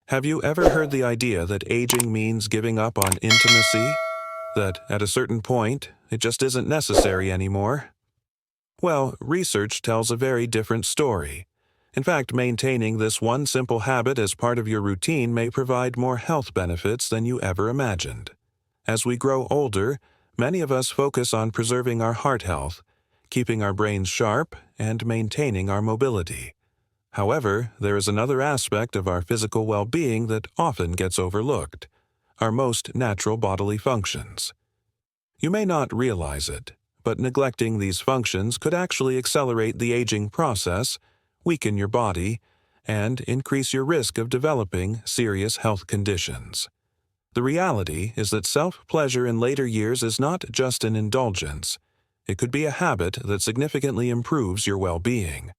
Have you ever heard the idea that aging means giving up on intimacy? That at a certain point, it just isn't necessary anymore? Well, research tells a very different story. In fact, maintaining this one simple habit as part of your routine may provide more health benefits than you ever imagined. As we grow older, many of us focus on preserving our heart health, keeping our brains sharp, and maintaining our mobility. However, there is another aspect of our physical well-being that often gets overlooked: our most natural bodily functions. You may not realize it, but neglecting these functions could actually accelerate the aging process, weaken your body, and increase your risk of developing serious health conditions. The reality is that self-pleasure in later years is not just an indulgence. It could be a habit that significantly improves your well-being.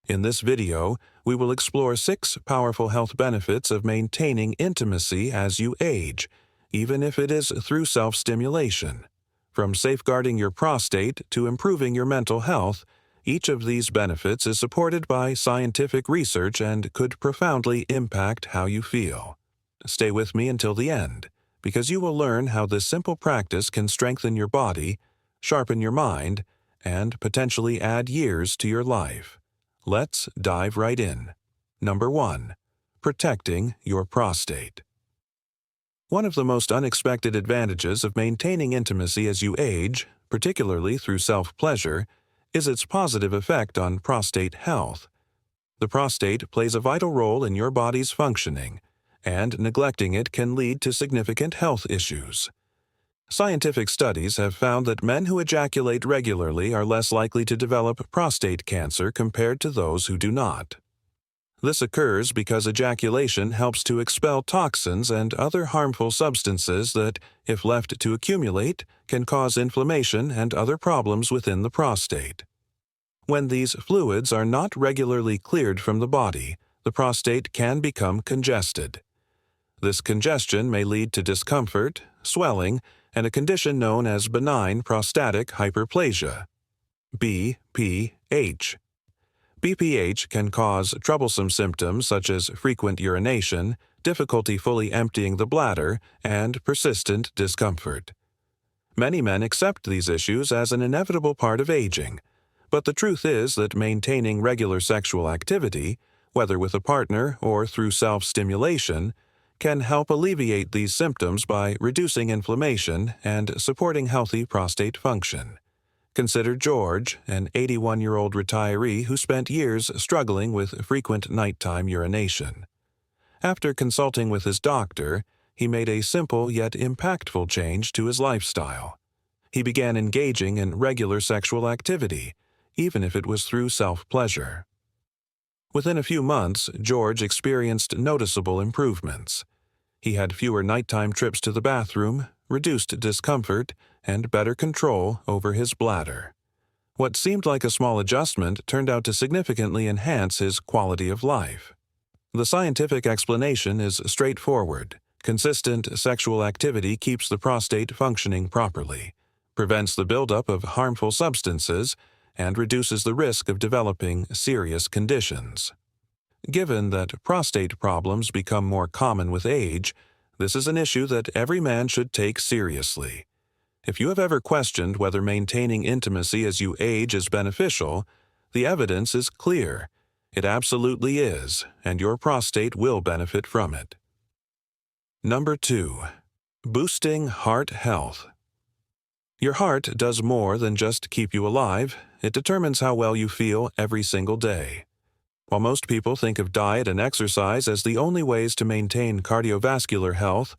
In this video, we will explore 6 powerful health benefits of maintaining intimacy as you age, even if it is through self-stimulation. From safeguarding your prostate to improving your mental health, each of these benefits is supported by scientific research and could profoundly impact how you feel. Stay with me until the end, because you will learn how this simple practice can strengthen your body, sharpen your mind, and potentially add years to your life. Let's dive right in. Number 1. Protecting your prostate. One of the most unexpected advantages of maintaining intimacy as you age, particularly through self-pleasure, is its positive effect on prostate health. The prostate plays a vital role in your body's functioning, and neglecting it can lead to significant health issues. Scientific studies have found that men who ejaculate regularly are less likely to develop prostate cancer compared to those who do not. This occurs because ejaculation helps to expel toxins and other harmful substances that, if left to accumulate, can cause inflammation and other problems within the prostate. When these fluids are not regularly cleared from the body, the prostate can become congested. This congestion may lead to discomfort, swelling, and a condition known as benign prostatic hyperplasia, BPH. BPH can cause troublesome symptoms such as frequent urination, difficulty fully emptying the bladder, and persistent discomfort. Many men accept these issues as an inevitable part of aging, but the truth is that maintaining regular sexual activity, whether with a partner or through self-stimulation, can help alleviate these symptoms by reducing inflammation and supporting healthy prostate function. Consider George, an 81-year-old retiree who spent years struggling with frequent nighttime urination. After consulting with his doctor, he made a simple yet impactful change to his lifestyle. He began engaging in regular sexual activity, even if it was through self-pleasure. Within a few months, George experienced noticeable improvements. He had fewer nighttime trips to the bathroom, reduced discomfort, and better control over his bladder. What seemed like a small adjustment turned out to significantly enhance his quality of life. The scientific explanation is straightforward. Consistent sexual activity keeps the prostate functioning properly, prevents the buildup of harmful substances, and reduces the risk of developing serious conditions. Given that prostate problems become more common with age, this is an issue that every man should take seriously. If you have ever questioned whether maintaining intimacy as you age is beneficial, the evidence is clear. It absolutely is, and your prostate will benefit from it. Number 2. Boosting heart health. Your heart does more than just keep you alive. It determines how well you feel every single day. While most people think of diet and exercise as the only ways to maintain cardiovascular health,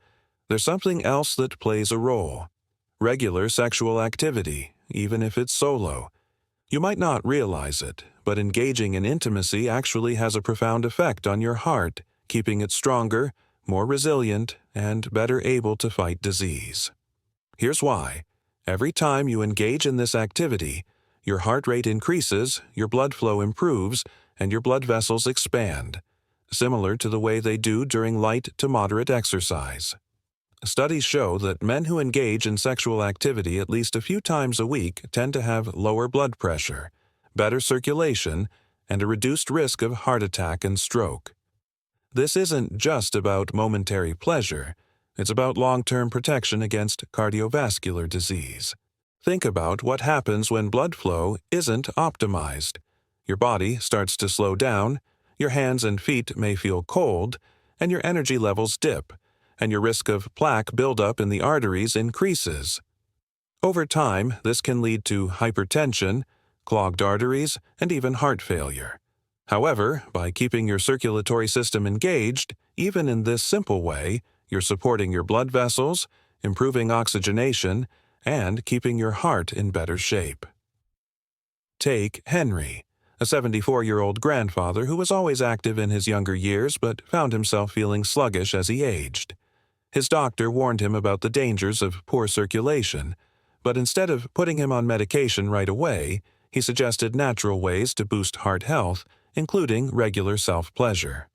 there's something else that plays a role: regular sexual activity, even if it's solo. You might not realize it, but engaging in intimacy actually has a profound effect on your heart, keeping it stronger, more resilient, and better able to fight disease. Here's why. Every time you engage in this activity, your heart rate increases, your blood flow improves, and your blood vessels expand, similar to the way they do during light to moderate exercise. Studies show that men who engage in sexual activity at least a few times a week tend to have lower blood pressure, better circulation, and a reduced risk of heart attack and stroke. This isn't just about momentary pleasure, it's about long-term protection against cardiovascular disease. Think about what happens when blood flow isn't optimized. Your body starts to slow down, your hands and feet may feel cold, and your energy levels dip, and your risk of plaque buildup in the arteries increases. Over time, this can lead to hypertension, clogged arteries, and even heart failure. However, by keeping your circulatory system engaged, even in this simple way, you're supporting your blood vessels, improving oxygenation, and keeping your heart in better shape. Take Henry, a 74-year-old grandfather who was always active in his younger years but found himself feeling sluggish as he aged. His doctor warned him about the dangers of poor circulation, but instead of putting him on medication right away, he suggested natural ways to boost heart health, including regular self-pleasure.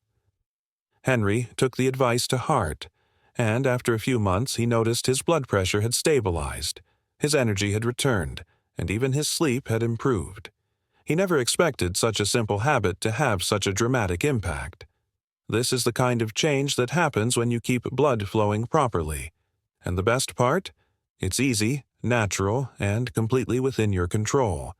Henry took the advice to heart, and after a few months he noticed his blood pressure had stabilized, his energy had returned, and even his sleep had improved. He never expected such a simple habit to have such a dramatic impact. This is the kind of change that happens when you keep blood flowing properly. And the best part? It's easy, natural, and completely within your control.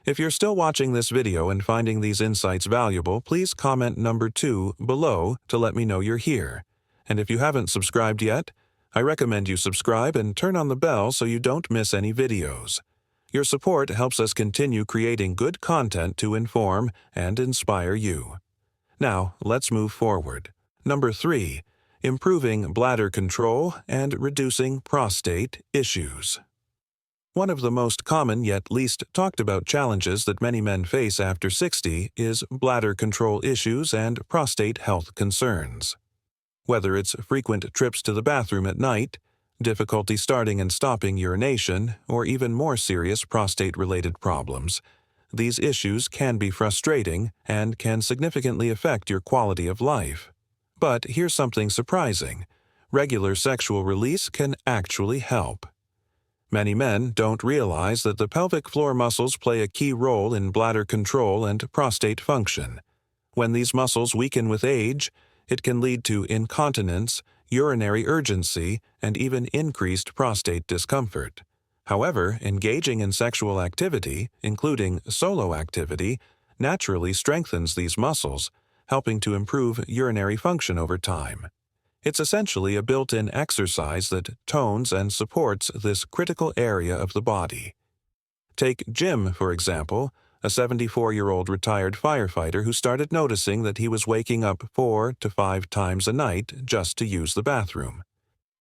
If you're still watching this video and finding these insights valuable, please comment number 2 below to let me know you're here. And if you haven't subscribed yet, I recommend you subscribe and turn on the bell so you don't miss any videos. Your support helps us continue creating good content to inform and inspire you. Now, let's move forward. Number 3, improving bladder control and reducing prostate issues. One of the most common yet least talked about challenges that many men face after 60 is bladder control issues and prostate health concerns. Whether it's frequent trips to the bathroom at night, difficulty starting and stopping urination, or even more serious prostate-related problems, these issues can be frustrating and can significantly affect your quality of life. But here's something surprising. Regular sexual release can actually help. Many men don't realize that the pelvic floor muscles play a key role in bladder control and prostate function. When these muscles weaken with age, it can lead to incontinence, urinary urgency, and even increased prostate discomfort. However, engaging in sexual activity, including solo activity, naturally strengthens these muscles, helping to improve urinary function over time. It's essentially a built-in exercise that tones and supports this critical area of the body. Take Jim, for example, a 74-year-old retired firefighter who started noticing that he was waking up 4 to 5 times a night just to use the bathroom.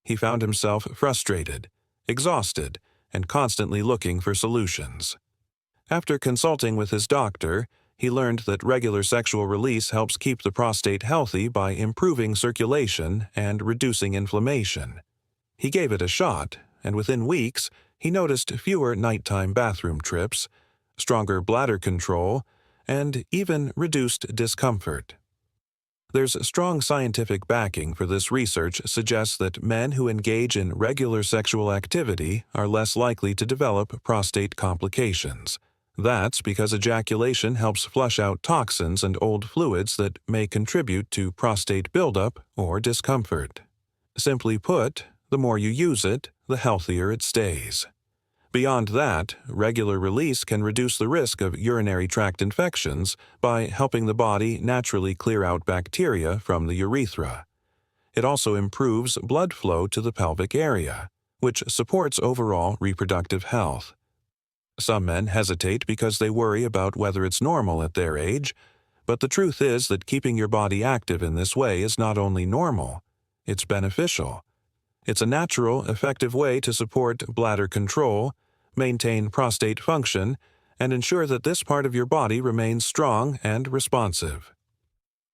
He found himself frustrated, exhausted, and constantly looking for solutions. After consulting with his doctor, he learned that regular sexual release helps keep the prostate healthy by improving circulation and reducing inflammation. He gave it a shot, and within weeks, he noticed fewer nighttime bathroom trips, stronger bladder control, and even reduced discomfort. There's strong scientific backing for this research suggests that men who engage in regular sexual activity are less likely to develop prostate complications. That's because ejaculation helps flush out toxins and old fluids that may contribute to prostate buildup or discomfort. Simply put, the more you use it, the healthier it stays. Beyond that, regular release can reduce the risk of urinary tract infections by helping the body naturally clear out bacteria from the urethra. It also improves blood flow to the pelvic area, which supports overall reproductive health. Some men hesitate because they worry about whether it's normal at their age, but the truth is that keeping your body active in this way is not only normal, it's beneficial. It's a natural, effective way to support bladder control, maintain prostate function, and ensure that this part of your body remains strong and responsive.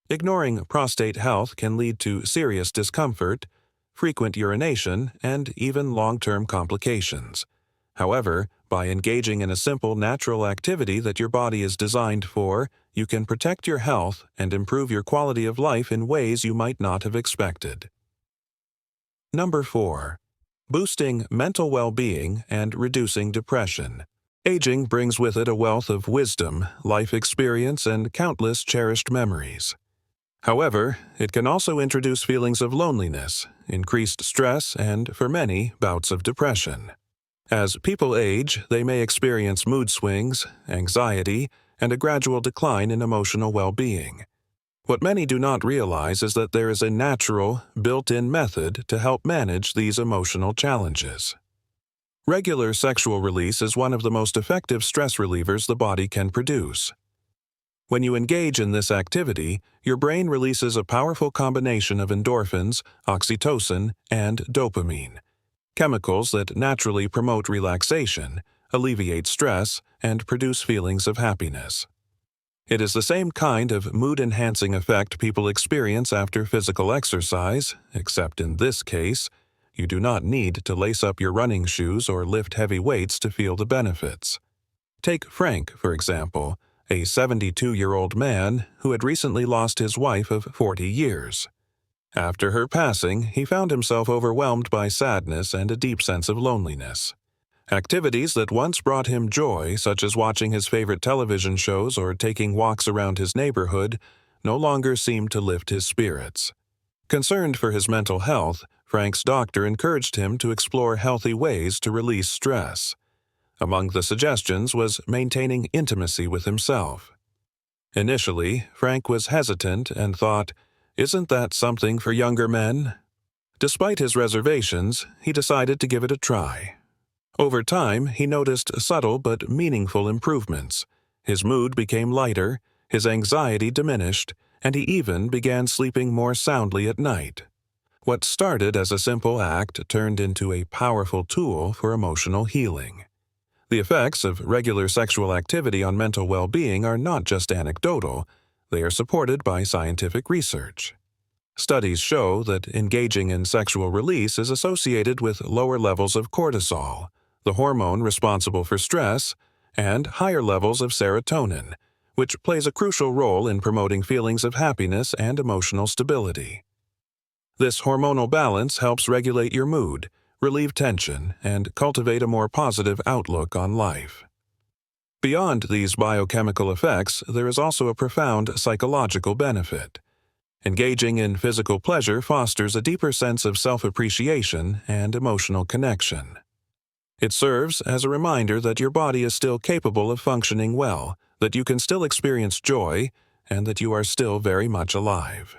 Ignoring prostate health can lead to serious discomfort, frequent urination, and even long-term complications. However, by engaging in a simple natural activity that your body is designed for, you can protect your health and improve your quality of life in ways you might not have expected. Number 4. Boosting mental well-being and reducing depression. Aging brings with it a wealth of wisdom, life experience, and countless cherished memories. However, it can also introduce feelings of loneliness, increased stress, and, for many, bouts of depression. As people age, they may experience mood swings, anxiety, and a gradual decline in emotional well-being. What many do not realize is that there is a natural, built-in method to help manage these emotional challenges. Regular sexual release is one of the most effective stress relievers the body can produce. When you engage in this activity, your brain releases a powerful combination of endorphins, oxytocin, and dopamine, chemicals that naturally promote relaxation, alleviate stress, and produce feelings of happiness. It is the same kind of mood-enhancing effect people experience after physical exercise, except in this case, you do not need to lace up your running shoes or lift heavy weights to feel the benefits. Take Frank, for example, a 72-year-old man who had recently lost his wife of 40 years. After her passing, he found himself overwhelmed by sadness and a deep sense of loneliness. Activities that once brought him joy, such as watching his favorite television shows or taking walks around his neighborhood, no longer seemed to lift his spirits. Concerned for his mental health, Frank's doctor encouraged him to explore healthy ways to release stress. Among the suggestions was maintaining intimacy with himself. Initially, Frank was hesitant and thought, "Isn't that something for younger men?" Despite his reservations, he decided to give it a try. Over time, he noticed subtle but meaningful improvements. His mood became lighter, his anxiety diminished, and he even began sleeping more soundly at night. What started as a simple act turned into a powerful tool for emotional healing. The effects of regular sexual activity on mental well-being are not just anecdotal, they are supported by scientific research. Studies show that engaging in sexual release is associated with lower levels of cortisol, the hormone responsible for stress, and higher levels of serotonin, which plays a crucial role in promoting feelings of happiness and emotional stability. This hormonal balance helps regulate your mood, relieve tension, and cultivate a more positive outlook on life. Beyond these biochemical effects, there is also a profound psychological benefit. Engaging in physical pleasure fosters a deeper sense of self-appreciation and emotional connection. It serves as a reminder that your body is still capable of functioning well, that you can still experience joy, and that you are still very much alive.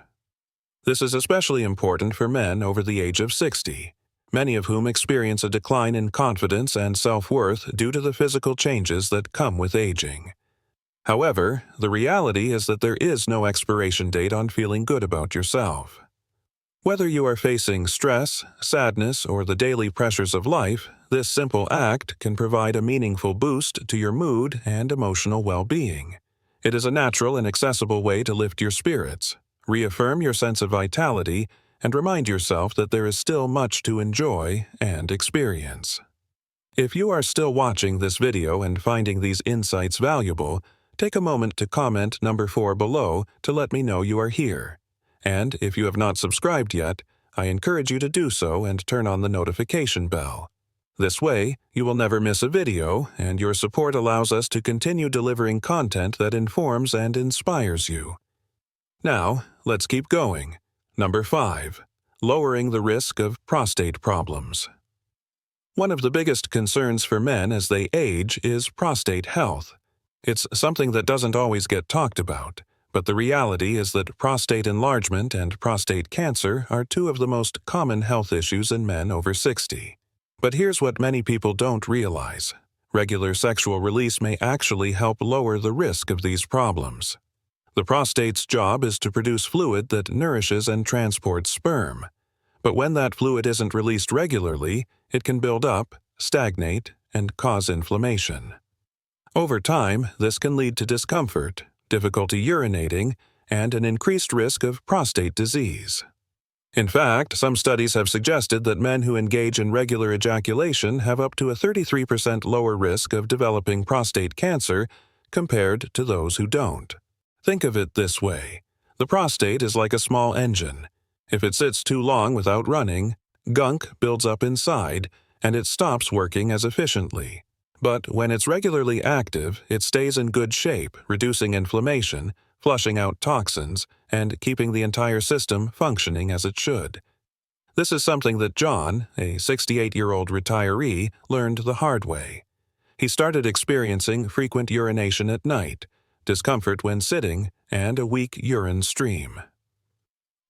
This is especially important for men over the age of 60, many of whom experience a decline in confidence and self-worth due to the physical changes that come with aging. However, the reality is that there is no expiration date on feeling good about yourself. Whether you are facing stress, sadness, or the daily pressures of life, this simple act can provide a meaningful boost to your mood and emotional well-being. It is a natural and accessible way to lift your spirits, reaffirm your sense of vitality, and remind yourself that there is still much to enjoy and experience. If you are still watching this video and finding these insights valuable, take a moment to comment number 4 below to let me know you are here. And if you have not subscribed yet, I encourage you to do so and turn on the notification bell. This way, you will never miss a video, and your support allows us to continue delivering content that informs and inspires you. Now, let's keep going. Number 5. Lowering the risk of prostate problems. One of the biggest concerns for men as they age is prostate health. It's something that doesn't always get talked about, but the reality is that prostate enlargement and prostate cancer are two of the most common health issues in men over 60. But here's what many people don't realize. Regular sexual release may actually help lower the risk of these problems. The prostate's job is to produce fluid that nourishes and transports sperm. But when that fluid isn't released regularly, it can build up, stagnate, and cause inflammation. Over time, this can lead to discomfort, difficulty urinating, and an increased risk of prostate disease. In fact, some studies have suggested that men who engage in regular ejaculation have up to a 33% lower risk of developing prostate cancer compared to those who don't. Think of it this way. The prostate is like a small engine. If it sits too long without running, gunk builds up inside, and it stops working as efficiently. But when it's regularly active, it stays in good shape, reducing inflammation, flushing out toxins and keeping the entire system functioning as it should. This is something that John, a 68-year-old retiree, learned the hard way. He started experiencing frequent urination at night, discomfort when sitting, and a weak urine stream.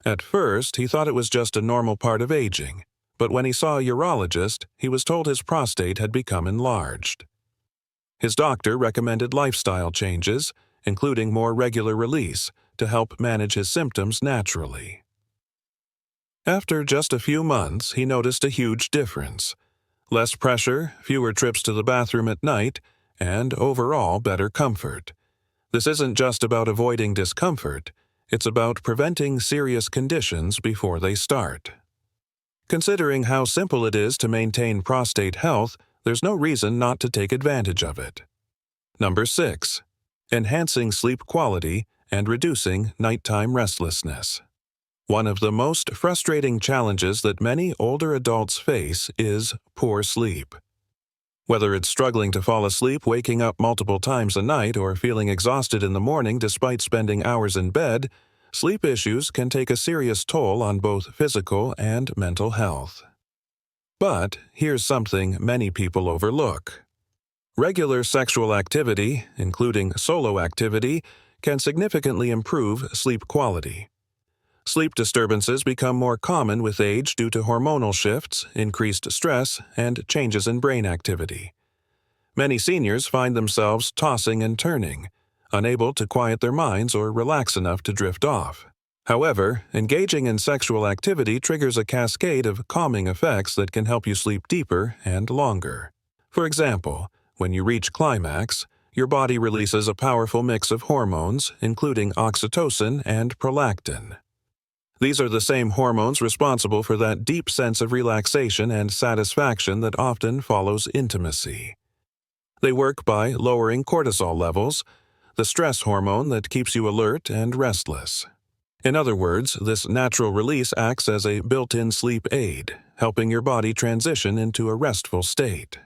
At first, he thought it was just a normal part of aging, but when he saw a urologist, he was told his prostate had become enlarged. His doctor recommended lifestyle changes, including more regular release, to help manage his symptoms naturally. After just a few months, he noticed a huge difference. Less pressure, fewer trips to the bathroom at night, and overall better comfort. This isn't just about avoiding discomfort, it's about preventing serious conditions before they start. Considering how simple it is to maintain prostate health, there's no reason not to take advantage of it. Number 6. Enhancing sleep quality and reducing nighttime restlessness. One of the most frustrating challenges that many older adults face is poor sleep. Whether it's struggling to fall asleep, waking up multiple times a night, or feeling exhausted in the morning despite spending hours in bed, sleep issues can take a serious toll on both physical and mental health. But here's something many people overlook. Regular sexual activity, including solo activity, can significantly improve sleep quality. Sleep disturbances become more common with age due to hormonal shifts, increased stress, and changes in brain activity. Many seniors find themselves tossing and turning, unable to quiet their minds or relax enough to drift off. However, engaging in sexual activity triggers a cascade of calming effects that can help you sleep deeper and longer. For example, when you reach climax, your body releases a powerful mix of hormones, including oxytocin and prolactin. These are the same hormones responsible for that deep sense of relaxation and satisfaction that often follows intimacy. They work by lowering cortisol levels, the stress hormone that keeps you alert and restless. In other words, this natural release acts as a built-in sleep aid, helping your body transition into a restful state.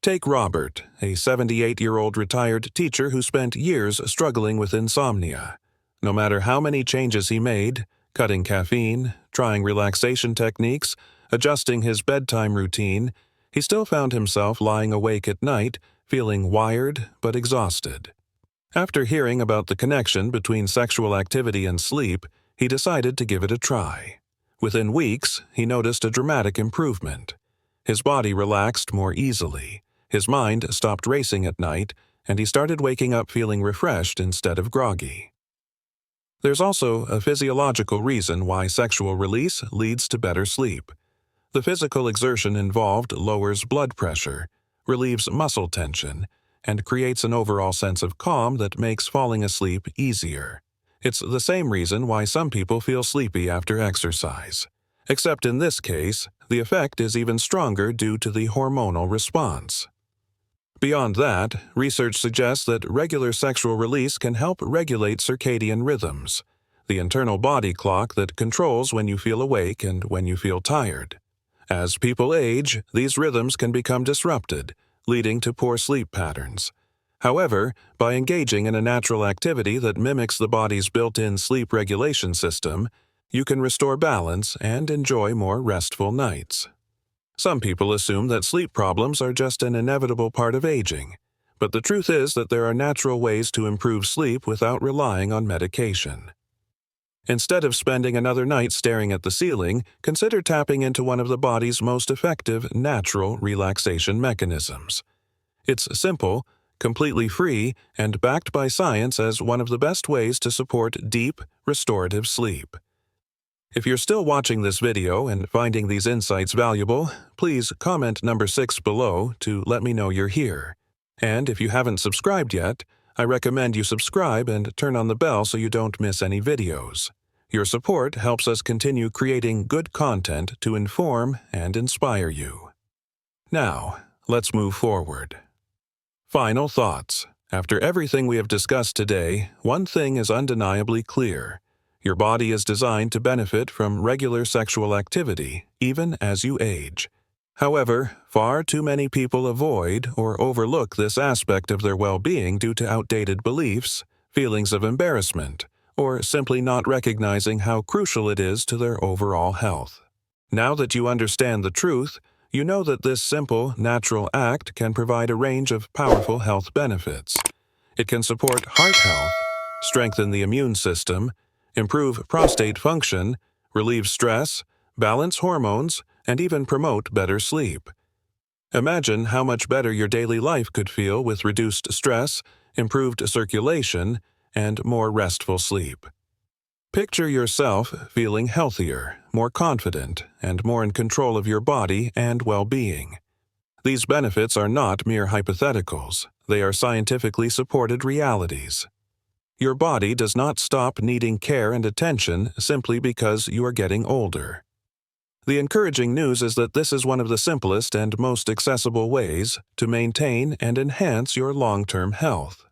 Take Robert, a 78-year-old retired teacher who spent years struggling with insomnia. No matter how many changes he made, cutting caffeine, trying relaxation techniques, adjusting his bedtime routine, he still found himself lying awake at night, feeling wired but exhausted. After hearing about the connection between sexual activity and sleep, he decided to give it a try. Within weeks, he noticed a dramatic improvement. His body relaxed more easily, his mind stopped racing at night, and he started waking up feeling refreshed instead of groggy. There's also a physiological reason why sexual release leads to better sleep. The physical exertion involved lowers blood pressure, relieves muscle tension, and creates an overall sense of calm that makes falling asleep easier. It's the same reason why some people feel sleepy after exercise. Except in this case, the effect is even stronger due to the hormonal response. Beyond that, research suggests that regular sexual release can help regulate circadian rhythms, the internal body clock that controls when you feel awake and when you feel tired. As people age, these rhythms can become disrupted, leading to poor sleep patterns. However, by engaging in a natural activity that mimics the body's built-in sleep regulation system, you can restore balance and enjoy more restful nights. Some people assume that sleep problems are just an inevitable part of aging, but the truth is that there are natural ways to improve sleep without relying on medication. Instead of spending another night staring at the ceiling, consider tapping into one of the body's most effective natural relaxation mechanisms. It's simple, completely free, and backed by science as one of the best ways to support deep, restorative sleep. If you're still watching this video and finding these insights valuable, please comment number 6 below to let me know you're here. And if you haven't subscribed yet, I recommend you subscribe and turn on the bell so you don't miss any videos. Your support helps us continue creating good content to inform and inspire you. Now, let's move forward. Final thoughts. After everything we have discussed today, one thing is undeniably clear. Your body is designed to benefit from regular sexual activity, even as you age. However, far too many people avoid or overlook this aspect of their well-being due to outdated beliefs, feelings of embarrassment, or simply not recognizing how crucial it is to their overall health. Now that you understand the truth, you know that this simple, natural act can provide a range of powerful health benefits. It can support heart health, strengthen the immune system, improve prostate function, relieve stress, balance hormones, and even promote better sleep. Imagine how much better your daily life could feel with reduced stress, improved circulation, and more restful sleep. Picture yourself feeling healthier, more confident, and more in control of your body and well-being. These benefits are not mere hypotheticals, they are scientifically supported realities. Your body does not stop needing care and attention simply because you are getting older. The encouraging news is that this is one of the simplest and most accessible ways to maintain and enhance your long-term health.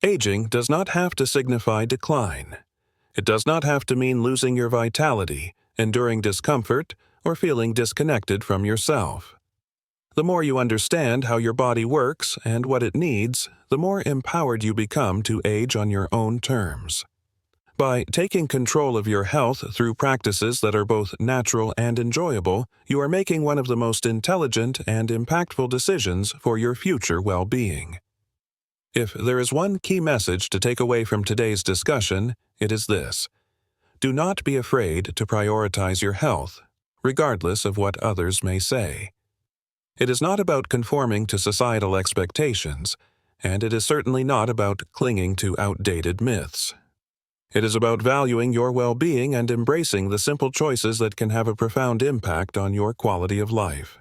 Aging does not have to signify decline. It does not have to mean losing your vitality, enduring discomfort, or feeling disconnected from yourself. The more you understand how your body works and what it needs, the more empowered you become to age on your own terms. By taking control of your health through practices that are both natural and enjoyable, you are making one of the most intelligent and impactful decisions for your future well-being. If there is one key message to take away from today's discussion, it is this: do not be afraid to prioritize your health, regardless of what others may say. It is not about conforming to societal expectations, and it is certainly not about clinging to outdated myths. It is about valuing your well-being and embracing the simple choices that can have a profound impact on your quality of life.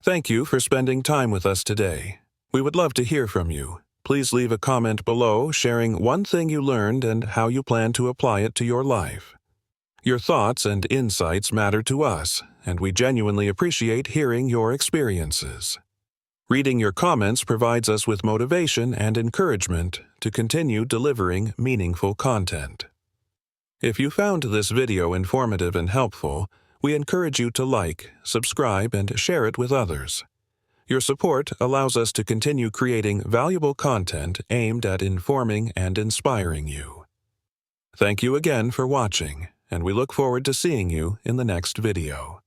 Thank you for spending time with us today. We would love to hear from you. Please leave a comment below sharing one thing you learned and how you plan to apply it to your life. Your thoughts and insights matter to us, and we genuinely appreciate hearing your experiences. Reading your comments provides us with motivation and encouragement to continue delivering meaningful content. If you found this video informative and helpful, we encourage you to like, subscribe, and share it with others. Your support allows us to continue creating valuable content aimed at informing and inspiring you. Thank you again for watching, and we look forward to seeing you in the next video.